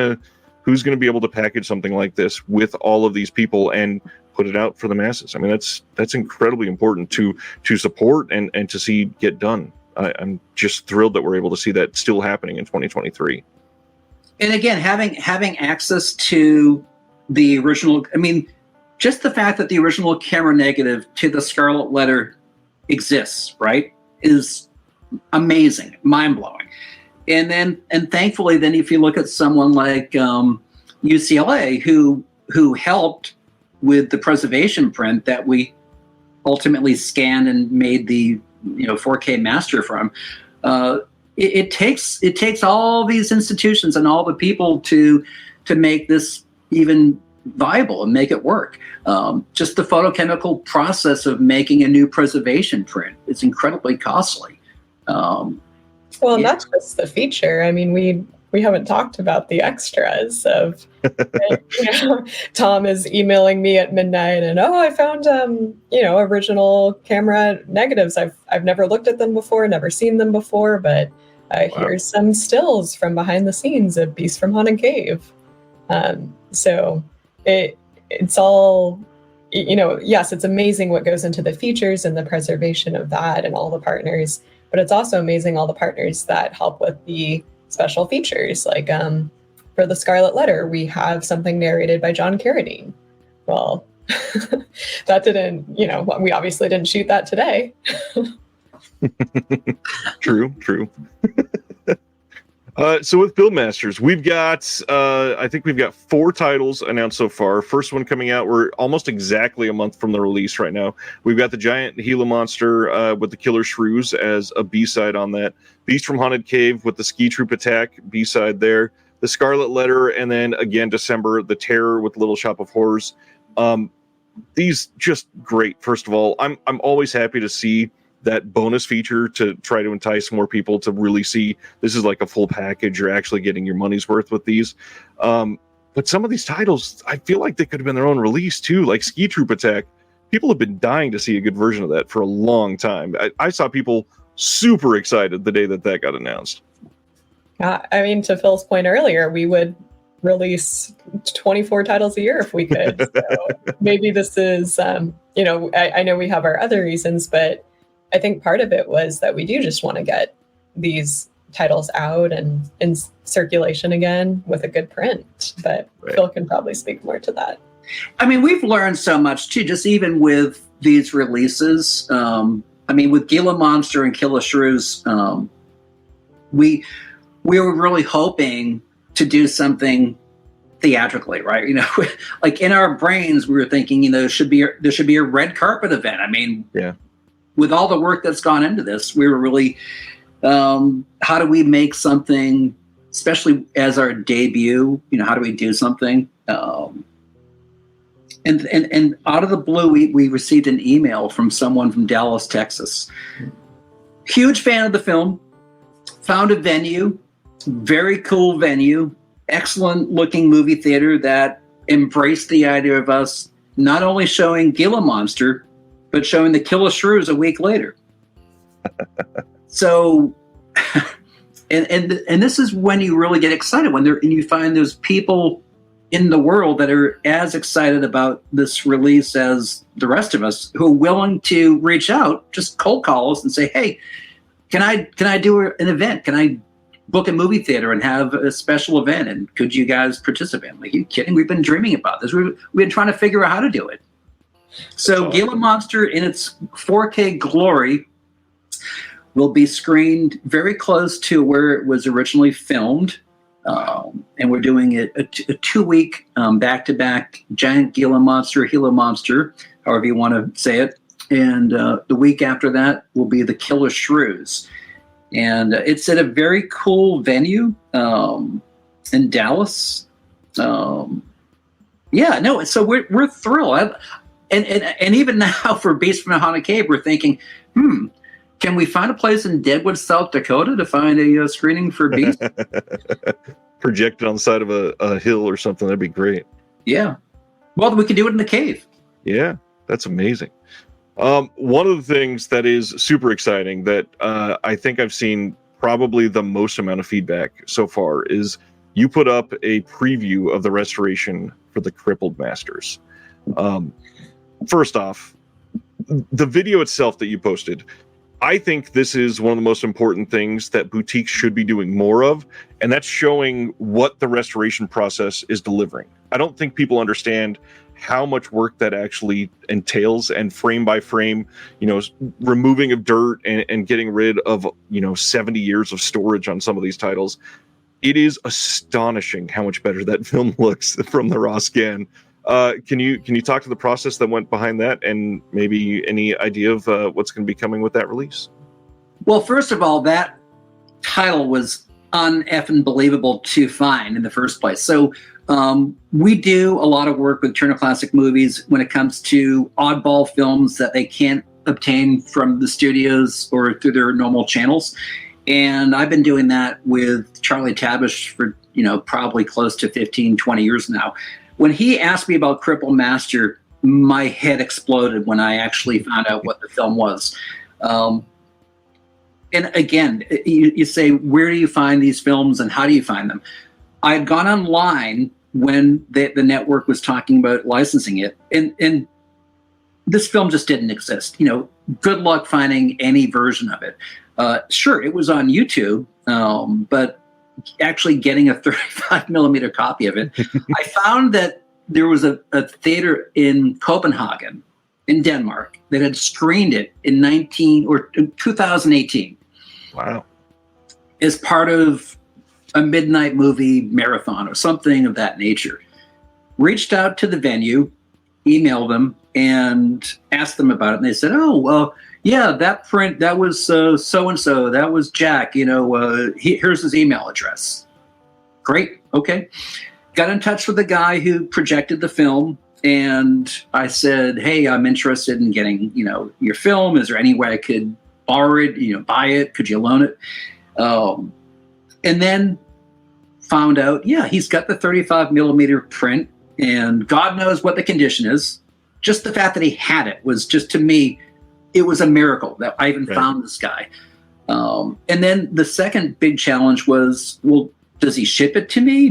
to be able to package something like this with all of these people and put it out for the masses? I mean, that's incredibly important to support and to see get done. I'm just thrilled that we're able to see that still happening in 2023. And again, having access to the original, I mean, just the fact that the original camera negative to the Scarlet Letter exists, right, is amazing, mind-blowing. And thankfully, then if you look at someone like UCLA, who helped with the preservation print that we ultimately scanned and made the 4K master from, it takes all these institutions and all the people to make this even viable and make it work. Just the photochemical process of making a new preservation print is incredibly costly. Well, not just the feature. I mean, we haven't talked about the extras of, Tom is emailing me at midnight and, I found, original camera negatives. I've never looked at them before, never seen them before, but here's some stills from behind the scenes of Beast from Haunted Cave. So it's all, yes, it's amazing what goes into the features and the preservation of that and all the partners, but it's also amazing all the partners that help with the special features. Like for the Scarlet Letter, we have something narrated by John Carradine. Well, that didn't, we obviously didn't shoot that today. True. So with Film Masters, we've got, I think we've got 4 titles announced so far. First one coming out, we're almost exactly a month from the release right now. We've got the Giant Gila Monster with the Killer Shrews as a B-side on that. Beast from Haunted Cave with the Ski Troop Attack, B-side there. The Scarlet Letter, and then again, December, The Terror with Little Shop of Horrors. These just great. First of all, I'm always happy to see that bonus feature to try to entice more people to really see this is like a full package. You're actually getting your money's worth with these. But some of these titles, I feel like they could have been their own release too, like Ski Troop Attack. People have been dying to see a good version of that for a long time. I saw people super excited the day that got announced. I mean, to Phil's point earlier, we would release 24 titles a year if we could. So maybe this is, I know we have our other reasons, but I think part of it was that we do just want to get these titles out and in circulation again with a good print. But right. Phil can probably speak more to that. I mean, we've learned so much too, just even with these releases. I mean, with Gila Monster and Killer Shrews, we were really hoping to do something theatrically, right? You know, like in our brains, we were thinking, you know, there should be a red carpet event. I mean, yeah. With all the work that's gone into this, we were really, how do we make something, especially as our debut? You know, how do we do something? And out of the blue, we received an email from someone from Dallas, Texas. Huge fan of the film. Found a venue, very cool venue, excellent looking movie theater that embraced the idea of us not only showing Gila Monster, but showing the Killer Shrews a week later. So, and this is when you really get excited, when you find there's people in the world that are as excited about this release as the rest of us, who are willing to reach out, just cold call us and say, hey, can I do an event? Can I book a movie theater and have a special event? And could you guys participate? I'm like, are you kidding? We've been dreaming about this. We've been trying to figure out how to do it. So Gila Monster in its 4K glory will be screened very close to where it was originally filmed. And we're doing a 2-week back-to-back giant Gila Monster, however you want to say it. And the week after that will be the Killer Shrews. And it's at a very cool venue in Dallas. So we're thrilled. And even now for Beast from the Haunted Cave, we're thinking, can we find a place in Deadwood, South Dakota to find a screening for Beast? Projected on the side of a hill or something. That'd be great. Yeah. Well, we could do it in the cave. Yeah, that's amazing. One of the things that is super exciting that I think I've seen probably the most amount of feedback so far is you put up a preview of the restoration for the Crippled Masters. First off, the video itself that you posted, I think this is one of the most important things that boutiques should be doing more of, and that's showing what the restoration process is delivering. I don't think people understand how much work that actually entails, and frame by frame, you know, removing of dirt and getting rid of, 70 years of storage on some of these titles. It is astonishing how much better that film looks from the raw scan. Can you talk to the process that went behind that, and maybe any idea of what's going to be coming with that release? Well, first of all, that title was un-effing believable to find in the first place. So we do a lot of work with Turner Classic Movies when it comes to oddball films that they can't obtain from the studios or through their normal channels. And I've been doing that with Charlie Tabish for, probably close to 15, 20 years now. When he asked me about Crippled Master, my head exploded when I actually found out what the film was. And again, you say, where do you find these films and how do you find them? I had gone online when the network was talking about licensing it, and this film just didn't exist. Good luck finding any version of it. Sure, it was on YouTube, but actually getting a 35 millimeter copy of it. I found that there was a theater in Copenhagen, in Denmark, that had screened it in 2018. Wow. As part of a midnight movie marathon or something of that nature. Reached out to the venue, emailed them, and asked them about it. And they said, oh, well, yeah, that print, that was so-and-so, that was Jack, here's his email address. Great, okay. Got in touch with the guy who projected the film, and I said, hey, I'm interested in getting, your film. Is there any way I could borrow it, buy it? Could you loan it? And then found out, yeah, he's got the 35 millimeter print, and God knows what the condition is. Just the fact that he had it was just, to me, it was a miracle that I even found this guy. And then the second big challenge was, well, does he ship it to me?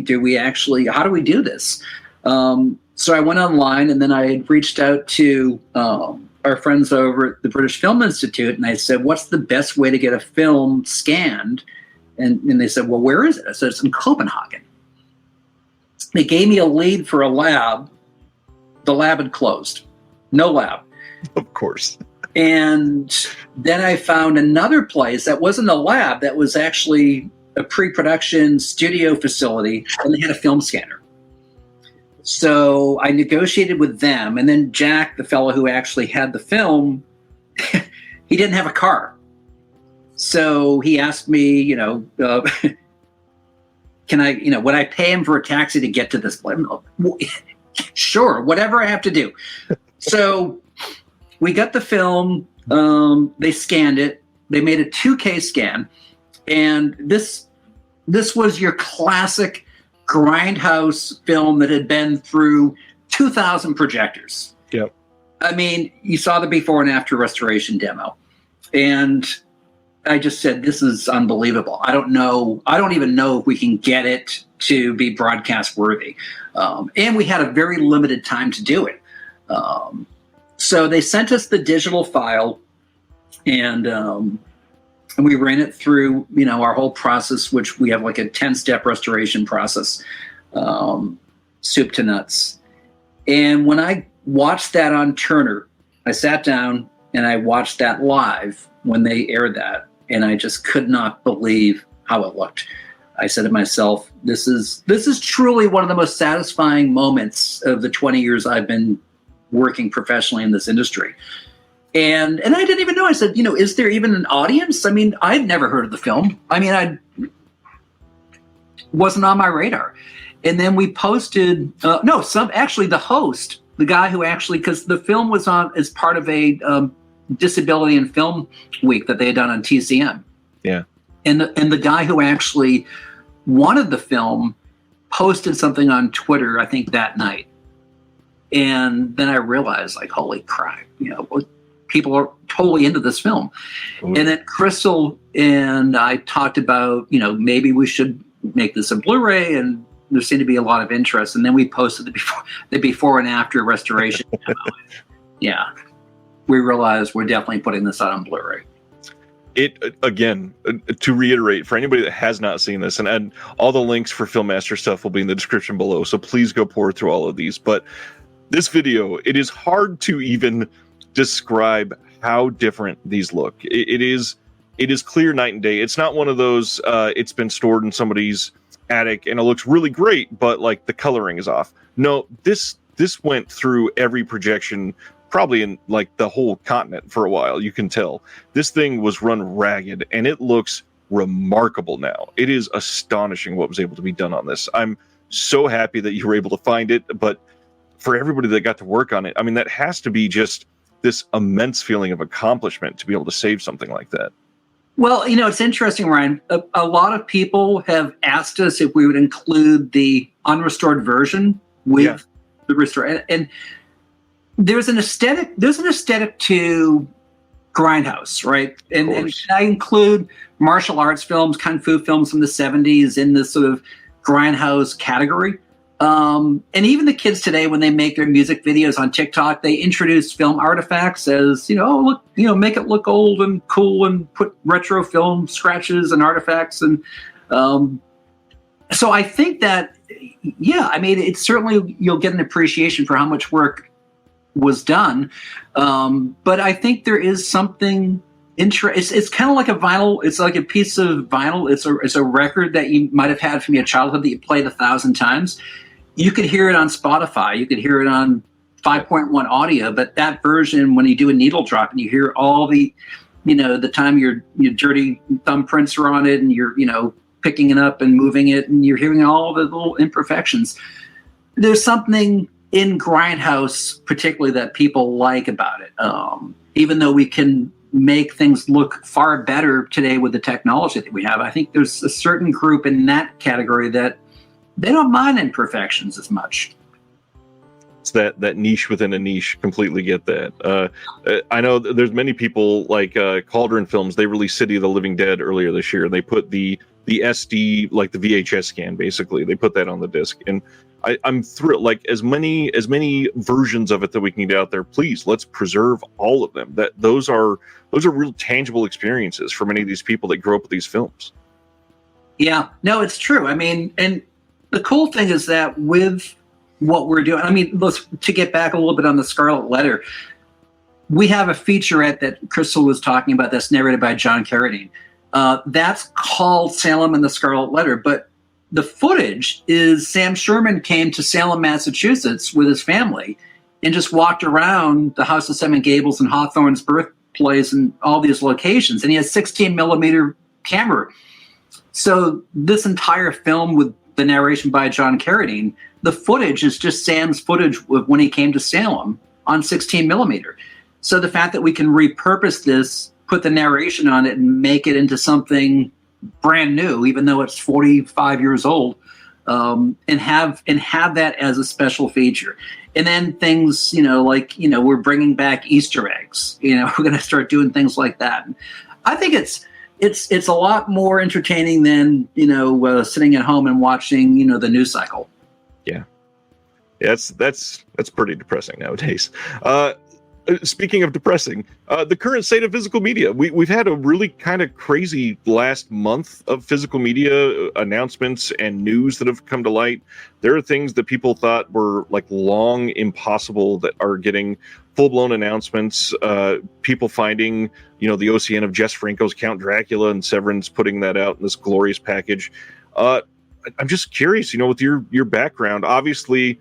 How do we do this? So I went online, and then I had reached out to our friends over at the British Film Institute, and I said, what's the best way to get a film scanned? And they said, well, where is it? I said, it's in Copenhagen. They gave me a lead for a lab. The lab had closed. No lab. Of course. And then I found another place that wasn't a lab, that was actually a pre-production studio facility, and they had a film scanner. So I negotiated with them, and then Jack, the fellow who actually had the film, he didn't have a car. So he asked me, can I, would I pay him for a taxi to get to this place? Sure, whatever I have to do. So we got the film, they scanned it, they made a 2K scan, and this was your classic grindhouse film that had been through 2,000 projectors. Yep. I mean, you saw the before and after restoration demo, and I just said, this is unbelievable. I don't even know if we can get it to be broadcast worthy. And we had a very limited time to do it. So they sent us the digital file, and we ran it through, our whole process, which we have like a 10-step restoration process, soup to nuts. And when I watched that on Turner, I sat down and I watched that live when they aired that, and I just could not believe how it looked. I said to myself, this is truly one of the most satisfying moments of the 20 years I've been working professionally in this industry. And I didn't even know. I said, is there even an audience? I mean, I'd never heard of the film. I mean, I wasn't on my radar. And then we posted, the host, the guy who actually, because the film was on as part of a Disability in Film Week that they had done on TCM. Yeah. And the guy who actually wanted the film posted something on Twitter, I think that night. And then I realized, like, holy crap, people are totally into this film. Ooh. And then Krystal and I talked about, maybe we should make this a Blu-ray, and there seemed to be a lot of interest. And then we posted the before and after restoration. Yeah. We realized we're definitely putting this out on Blu-ray. It, again, to reiterate, for anybody that has not seen this, and all the links for Filmmaster stuff will be in the description below, so please go pour through all of these. But this video, it is hard to even describe how different these look. It is clear night and day. It's not one of those, it's been stored in somebody's attic and it looks really great, but like the coloring is off. No, this went through every projection, probably in like the whole continent for a while. You can tell this thing was run ragged, and it looks remarkable now. It is astonishing what was able to be done on this. I'm so happy that you were able to find it, but for everybody that got to work on it, I mean, that has to be just this immense feeling of accomplishment to be able to save something like that. Well, it's interesting, Ryan. A lot of people have asked us if we would include the unrestored version with the restored, and there's an aesthetic to grindhouse, right? And I include martial arts films, kung fu films from the 70s in this sort of grindhouse category. And even the kids today, when they make their music videos on TikTok, they introduce film artifacts as, make it look old and cool and put retro film scratches and artifacts. And so I think that, it's certainly, you'll get an appreciation for how much work was done. But I think there is something it's kind of like a vinyl. It's like a piece of vinyl. It's a record that you might have had from your childhood that you played 1,000 times. You could hear it on Spotify. You could hear it on 5.1 audio, but that version, when you do a needle drop and you hear all the, the time your dirty thumbprints are on it, and you're, picking it up and moving it, and you're hearing all the little imperfections. There's something in grindhouse particularly that people like about it. Even though we can make things look far better today with the technology that we have, I think there's a certain group in that category that they don't mind imperfections as much. It's that niche within a niche. Completely get that. I know there's many people like Cauldron Films. They released City of the Living Dead earlier this year. They put the SD, like the VHS scan, basically. They put that on the disc, and I'm thrilled. Like as many versions of it that we can get out there. Please, let's preserve all of them. Those are real tangible experiences for many of these people that grow up with these films. Yeah, no, it's true. I mean, and the cool thing is that with what we're doing, I mean, to get back a little bit on the Scarlet Letter, we have a featurette that Krystal was talking about that's narrated by John Carradine. That's called Salem and the Scarlet Letter, but the footage is Sam Sherman came to Salem, Massachusetts with his family and just walked around the House of Seven Gables and Hawthorne's birthplace and all these locations. And he has 16 millimeter camera. So this entire film with the narration by John Carradine, the footage is just Sam's footage of when he came to Salem on 16 millimeter. So the fact that we can repurpose this, put the narration on it, and make it into something brand new, even though it's 45 years old, and have that as a special feature. And then things, like, we're bringing back Easter eggs. We're going to start doing things like that. I think it's a lot more entertaining than sitting at home and watching the news cycle. Yeah, that's pretty depressing nowadays. Speaking of depressing, the current state of physical media, we've had a really kind of crazy last month of physical media announcements and news that have come to light. There are things that people thought were like long impossible that are getting full-blown announcements. People finding, the OCN of Jess Franco's Count Dracula, and Severin's putting that out in this glorious package. I'm just curious, with your background, obviously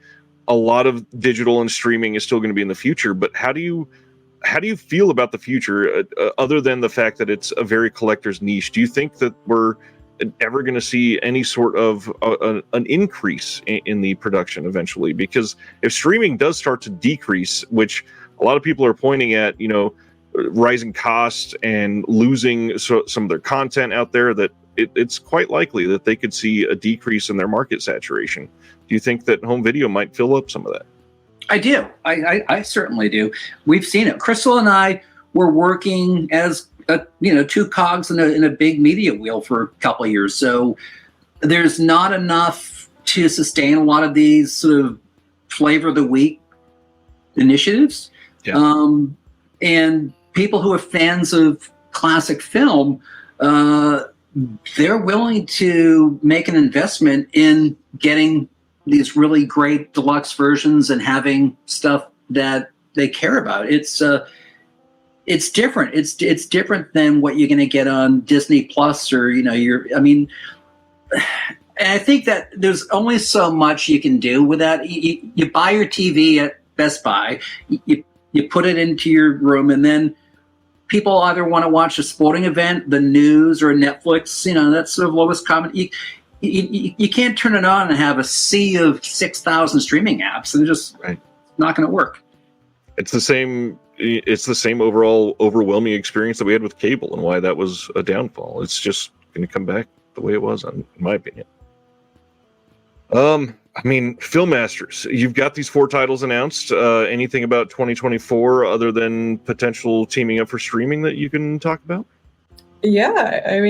a lot of digital and streaming is still going to be in the future, but how do you feel about the future, other than the fact that it's a very collector's niche? Do you think that we're ever going to see any sort of an increase in the production eventually? Because if streaming does start to decrease, which a lot of people are pointing at, rising costs and losing some of their content out there, that it's quite likely that they could see a decrease in their market saturation. Do you think that home video might fill up some of that? I do. I certainly do. We've seen it. Krystal and I were working as two cogs in a big media wheel for a couple of years. So there's not enough to sustain a lot of these sort of flavor of the week initiatives. Yeah. And people who are fans of classic film, they're willing to make an investment in getting these really great deluxe versions and having stuff that they care about. It's different. It's different than what you're going to get on Disney Plus or, and I think that there's only so much you can do with that. You buy your TV at Best Buy, you put it into your room, and then people either want to watch a sporting event, the news, or Netflix. That's sort of lowest common. You can't turn it on and have a sea of 6,000 streaming apps, and just not going to work. It's the same overall overwhelming experience that we had with cable, and why that was a downfall. It's just going to come back the way it was, in my opinion. Filmmasters, you've got these 4 titles announced. Anything about 2024 other than potential teaming up for streaming that you can talk about? Yeah,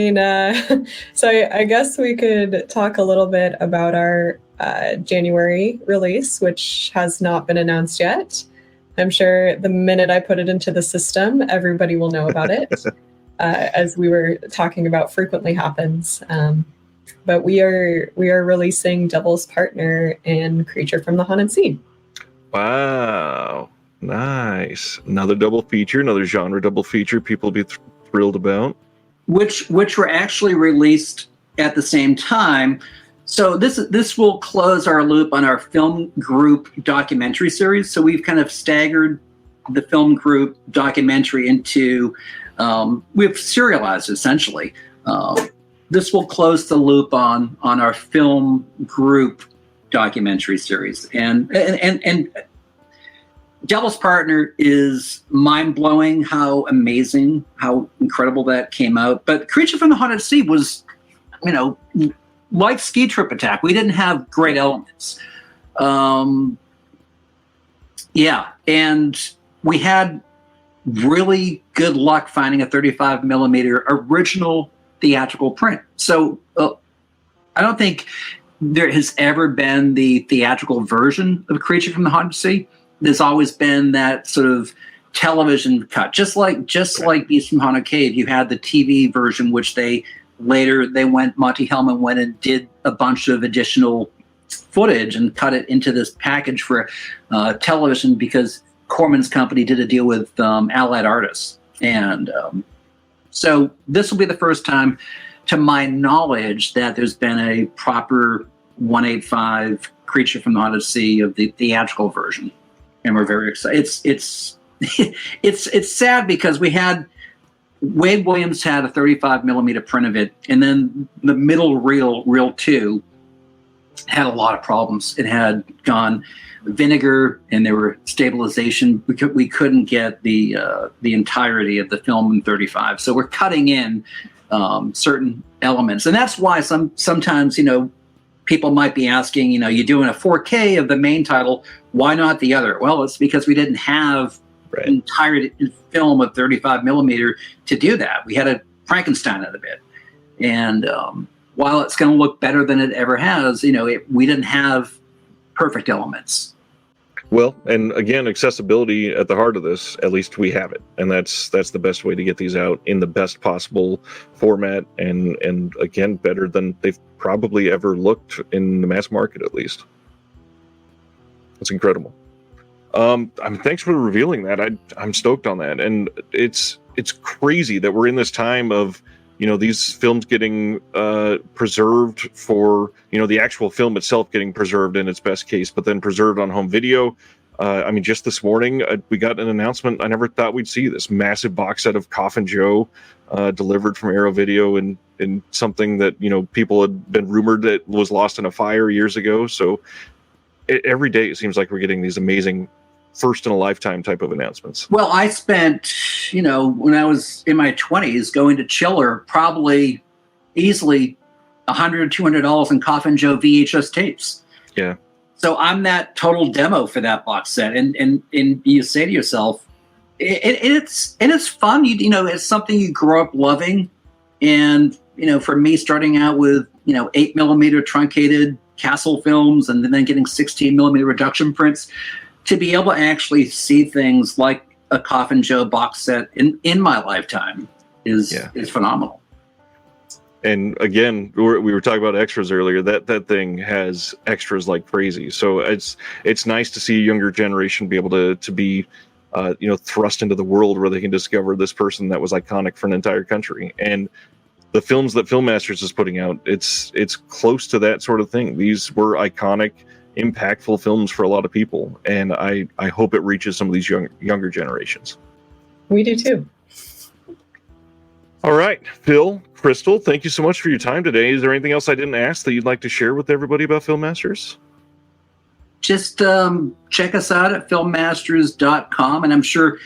so I guess we could talk a little bit about our January release, which has not been announced yet. I'm sure the minute I put it into the system, everybody will know about it, as we were talking about frequently happens. But we are releasing Devil's Partner and Creature from the Haunted Sea. Wow, nice! Another double feature, another genre double feature. People will be thrilled about. Which were actually released at the same time. So this will close our loop on our film group documentary series. So we've kind of staggered the film group documentary into we've serialized essentially. This will close the loop on our film group documentary series, and Devil's Partner is mind-blowing how amazing, how incredible that came out. But Creature from the Haunted Sea was, like Ski Trip Attack. We didn't have great elements. And we had really good luck finding a 35 millimeter original theatrical print. So I don't think there has ever been the theatrical version of Creature from the Haunted Sea. There's always been that sort of television cut, just like Beast from Haunted Cave. You had the TV version, which Monty Hellman went and did a bunch of additional footage and cut it into this package for television, because Corman's company did a deal with Allied Artists. And so this will be the first time, to my knowledge, that there's been a proper 185 Creature from the Haunted Sea of the theatrical version. And we're very excited. It's it's sad because Wade Williams had a 35 millimeter print of it, and then the middle reel 2, had a lot of problems. It had gone vinegar, and there were stabilization. We couldn't get the entirety of the film in 35. So we're cutting in certain elements, and that's why sometimes people might be asking, you're doing a 4K of the main title, why not the other? Well, it's because we didn't have an entire film of 35 millimeter to do that. We had to Frankenstein it a bit, and while it's going to look better than it ever has, we didn't have perfect elements. Well, and again, accessibility at the heart of this, at least we have it. And that's the best way to get these out in the best possible format, and again, better than they've probably ever looked in the mass market, at least. That's incredible. Thanks for revealing that. I'm stoked on that. And it's crazy that we're in this time of, these films getting preserved for, the actual film itself getting preserved in its best case, but then preserved on home video. Just this morning, we got an announcement I never thought we'd see, this massive box set of Coffin Joe delivered from Arrow Video, and something that, people had been rumored that was lost in a fire years ago. So every day it seems like we're getting these amazing first in a lifetime type of announcements. Well, I spent, when I was in my 20s, going to Chiller, probably easily $100, $200 in Coffin Joe VHS tapes. Yeah. So I'm that total demo for that box set, and you say to yourself, it's fun. It's something you grow up loving, and for me, starting out with 8 millimeter truncated Castle films, and then getting 16 millimeter reduction prints, to be able to actually see things like a Coffin Joe box set in my lifetime is phenomenal. And again, we were talking about extras earlier. That thing has extras like crazy. So it's nice to see a younger generation be able to be thrust into the world where they can discover this person that was iconic for an entire country. And the films that Film Masters is putting out, it's close to that sort of thing. These were iconic, impactful films for a lot of people, and I hope it reaches some of these younger generations. We do too. All right, Phil, Krystal, thank you so much for your time today. Is there anything else I didn't ask that you'd like to share with everybody about Film Masters? Just check us out at filmmasters.com, and I'm sure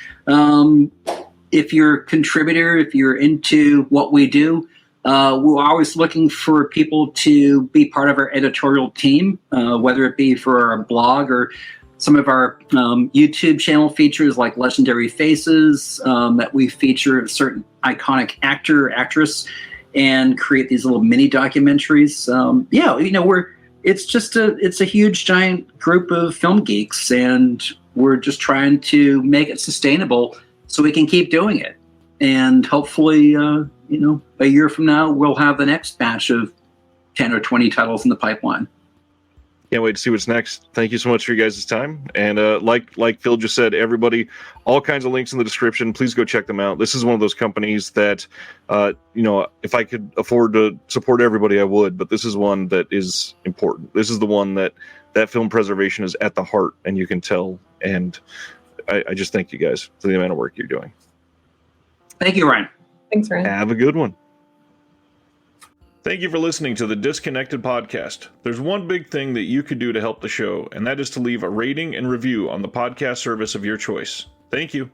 if you're a contributor, if you're into what we do, we're always looking for people to be part of our editorial team, whether it be for our blog or some of our YouTube channel features like Legendary Faces, that we feature a certain iconic actor, actress, and create these little mini documentaries. It's a huge, giant group of film geeks, and we're just trying to make it sustainable so we can keep doing it. And hopefully, a year from now, we'll have the next batch of 10 or 20 titles in the pipeline. Can't wait to see what's next. Thank you so much for you guys' time. And like Phil just said, everybody, all kinds of links in the description. Please go check them out. This is one of those companies that, if I could afford to support everybody, I would. But this is one that is important. This is the one that film preservation is at the heart, and you can tell. And I just thank you guys for the amount of work you're doing. Thank you, Ryan. Thanks, Ryan. Have a good one. Thank you for listening to the Disconnected Podcast. There's one big thing that you could do to help the show, and that is to leave a rating and review on the podcast service of your choice. Thank you.